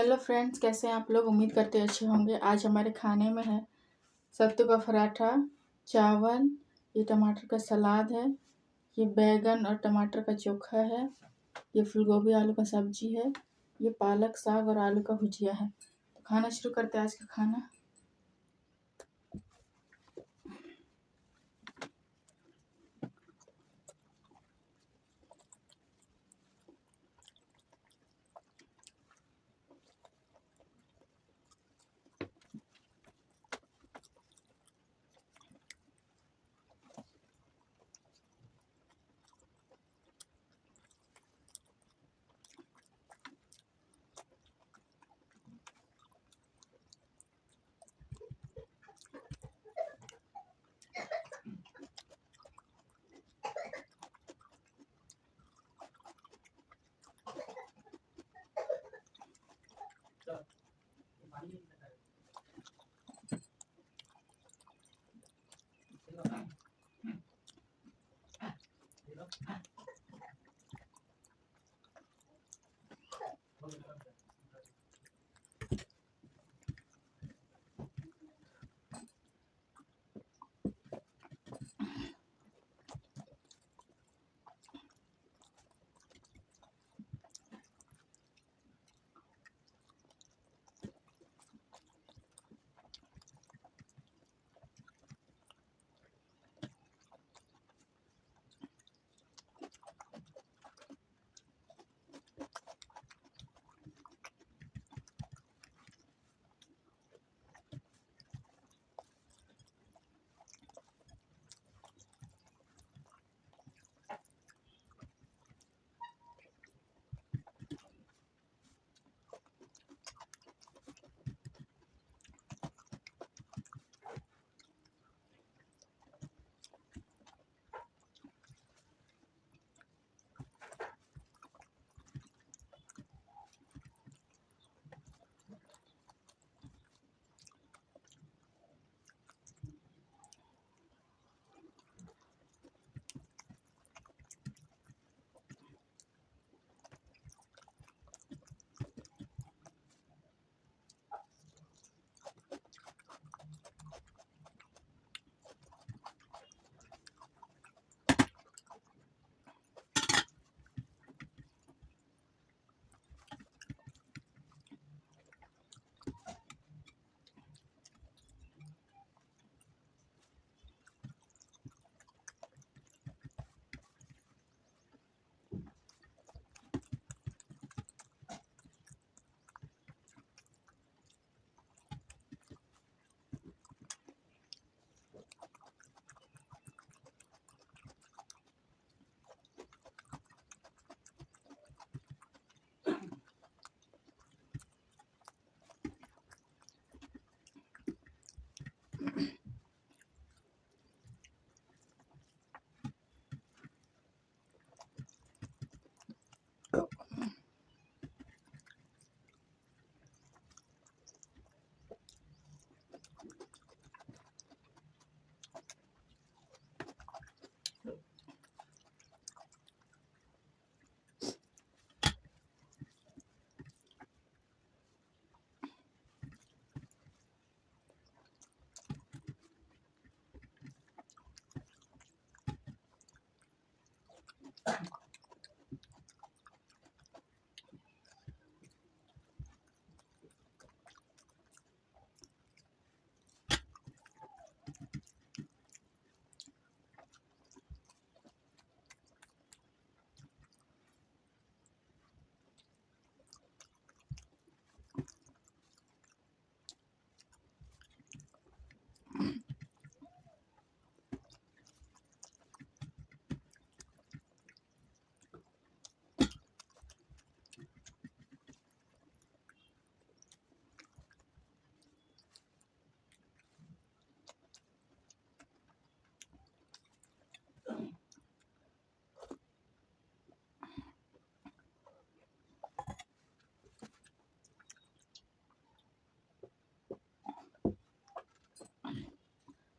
Hello friends, कैसे हैं आप लोग। उम्मीद करते अच्छे होंगे। आज हमारे खाने में है सत्तू का पराठा, चावल, ये टमाटर का सलाद है, ये बैगन और टमाटर का चोखा है, ये फूलगोभी आलू का सब्जी है, ये पालक साग और आलू का भुजिया है। तो खाना शुरू करते हैं आज का खाना।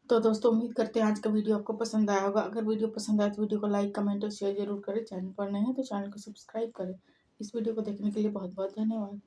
तो दोस्तों, उम्मीद करते हैं आज का वीडियो आपको पसंद आया होगा। अगर वीडियो पसंद आए तो वीडियो को लाइक, कमेंट और शेयर जरूर करें। चैनल पर नए हैं तो चैनल को सब्सक्राइब करें। इस वीडियो को देखने के लिए बहुत बहुत धन्यवाद।